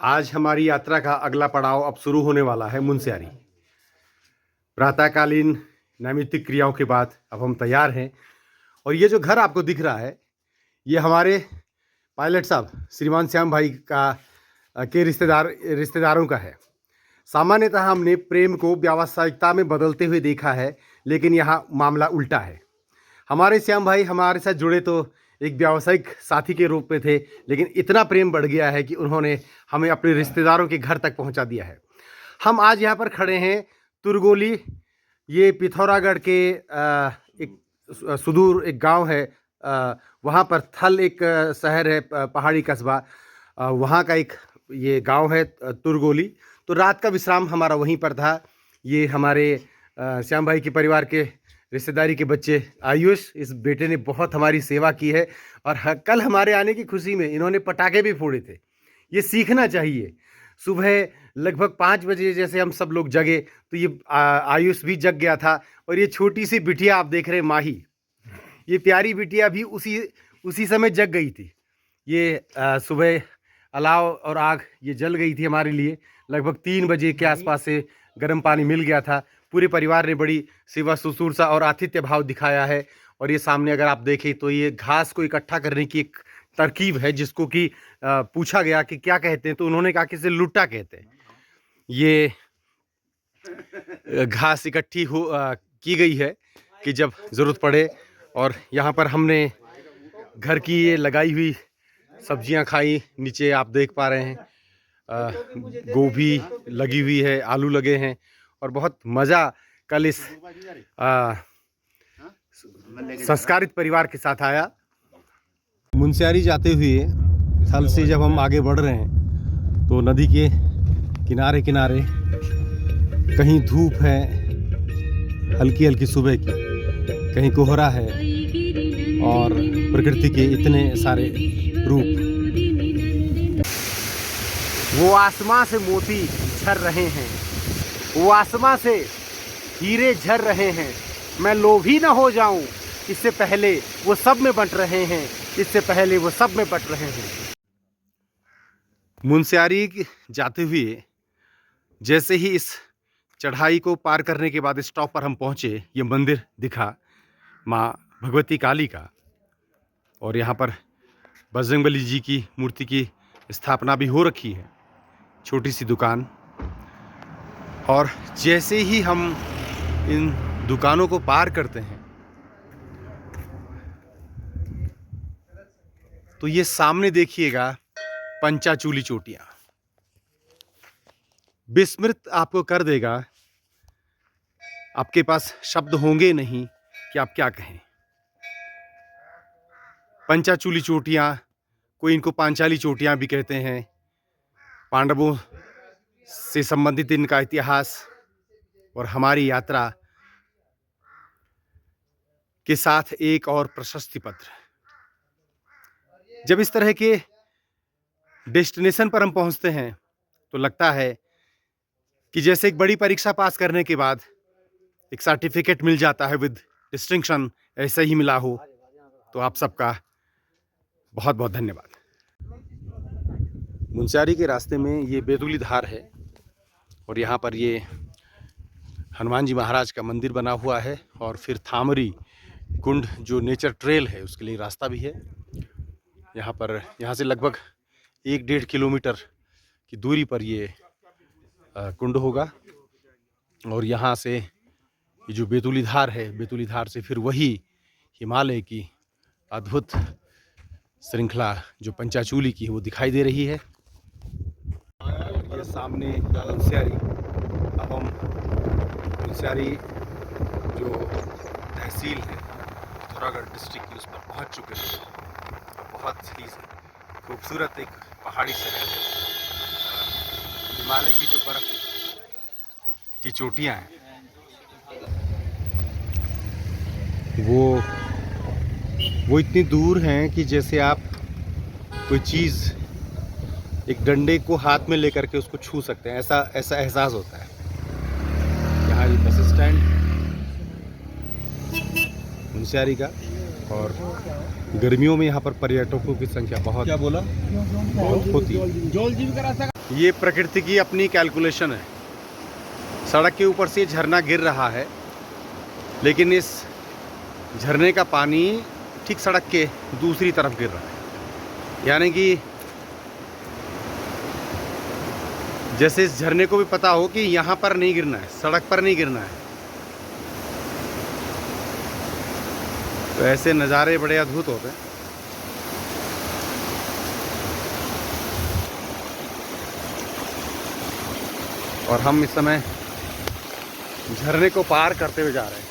आज हमारी यात्रा का अगला पड़ाव अब शुरू होने वाला है मुनस्यारी। प्रातःकालीन नैमित्तिक क्रियाओं के बाद अब हम तैयार हैं और ये जो घर आपको दिख रहा है ये हमारे पायलट साहब श्रीमान श्याम भाई के रिश्तेदारों का है। सामान्यतः हमने प्रेम को व्यावसायिकता में बदलते हुए देखा है, लेकिन यहाँ मामला उल्टा है। हमारे श्याम भाई हमारे साथ जुड़े तो एक व्यावसायिक साथी के रूप में थे, लेकिन इतना प्रेम बढ़ गया है कि उन्होंने हमें अपने रिश्तेदारों के घर तक पहुंचा दिया है। हम आज यहाँ पर खड़े हैं तुरगोली, ये पिथौरागढ़ के एक सुदूर एक गांव है, वहाँ पर थल एक शहर है, पहाड़ी कस्बा, वहाँ का एक ये गांव है तुरगोली। तो रात का विश्राम हमारा वहीं पर था। ये हमारे श्याम भाई के परिवार के रिश्तेदारी के बच्चे आयुष, इस बेटे ने बहुत हमारी सेवा की है और कल हमारे आने की खुशी में इन्होंने पटाखे भी फोड़े थे। ये सीखना चाहिए। सुबह लगभग 5 बजे जैसे हम सब लोग जगे तो ये आयुष भी जग गया था और ये छोटी सी बिटिया आप देख रहे हैं माही, ये प्यारी बिटिया भी उसी समय जग गई थी। ये सुबह अलाव और आग ये जल गई थी हमारे लिए। लगभग 3 बजे के आसपास से गर्म पानी मिल गया था। पूरे परिवार ने बड़ी सेवा शुश्रूषा और आतिथ्य भाव दिखाया है। और ये सामने अगर आप देखें तो ये घास को इकट्ठा करने की एक तरकीब है, जिसको कि पूछा गया कि क्या कहते हैं, तो उन्होंने कहा कि इसे लुट्टा कहते हैं। ये घास इकट्ठी की गई है कि जब ज़रूरत पड़े। और यहाँ पर हमने घर की ये लगाई हुई सब्जियाँ खाई। नीचे आप देख पा रहे हैं गोभी लगी हुई है, आलू लगे हैं और बहुत मज़ा कल इस संस्कारित परिवार के साथ आया। मुनस्यारी जाते हुए थल से जब हम आगे बढ़ रहे हैं तो नदी के किनारे किनारे कहीं धूप है हल्की हल्की सुबह की, कहीं कोहरा है और प्रकृति के इतने सारे रूप। वो आसमां से मोती झर रहे हैं, वो आसमां से हीरे झर रहे हैं। मैं लोभी न हो जाऊं, इससे पहले वो सब में बंट रहे हैं, इससे पहले वो सब में बंट रहे हैं। मुनस्यारी जाते हुए जैसे ही इस चढ़ाई को पार करने के बाद स्टॉप पर हम पहुंचे, ये मंदिर दिखा माँ भगवती काली का। और यहाँ पर बजरंगबली जी की मूर्ति की स्थापना भी हो रखी है। छोटी सी दुकान। और जैसे ही हम इन दुकानों को पार करते हैं तो ये सामने देखिएगा पंचाचूली चोटियां, विस्मृत आपको कर देगा। आपके पास शब्द होंगे नहीं कि आप क्या कहें। पंचाचूली चोटियां, कोई इनको पांचाली चोटियां भी कहते हैं। पांडवों से संबंधित इनका इतिहास और हमारी यात्रा के साथ एक और प्रशस्ति पत्र। जब इस तरह के डेस्टिनेशन पर हम पहुंचते हैं तो लगता है कि जैसे एक बड़ी परीक्षा पास करने के बाद एक सर्टिफिकेट मिल जाता है विद डिस्टिंक्शन, ऐसे ही मिला हो। तो आप सबका बहुत बहुत धन्यवाद। मुनस्यारी के रास्ते में ये बेतुली धार है और यहाँ पर ये हनुमान जी महाराज का मंदिर बना हुआ है। और फिर थामरी कुंड जो नेचर ट्रेल है उसके लिए रास्ता भी है। यहाँ से लगभग 1-1.5 किलोमीटर की दूरी पर ये कुंड होगा। और यहाँ से ये जो बेतुली धार है, बेतुली धार से फिर वही हिमालय की अद्भुत श्रृंखला जो पंचाचूली की है वो दिखाई दे रही है। ये सामने मुनस्यारी। अब हम मुनस्यारी जो तहसील है पिथौरागढ़ डिस्ट्रिक्ट की, उस पर पहुँच चुके हैं। बहुत ही खूबसूरत एक पहाड़ी शहर है। हिमालय की जो बर्फ की चोटियाँ हैं वो इतनी दूर हैं कि जैसे आप कोई चीज़ एक डंडे को हाथ में लेकर के उसको छू सकते हैं, ऐसा एहसास होता है। यहाँ ये बस स्टैंड मुनस्यारी का। और गर्मियों में यहाँ पर पर्यटकों की संख्या बहुत होती है। ये प्रकृति की अपनी कैलकुलेशन है। सड़क के ऊपर से झरना गिर रहा है, लेकिन इस झरने का पानी ठीक सड़क के दूसरी तरफ गिर रहा है। यानी कि जैसे इस झरने को भी पता हो कि यहाँ पर नहीं गिरना है, सड़क पर नहीं गिरना है। तो ऐसे नज़ारे बड़े अद्भुत होते हैं। और हम इस समय झरने को पार करते हुए जा रहे हैं।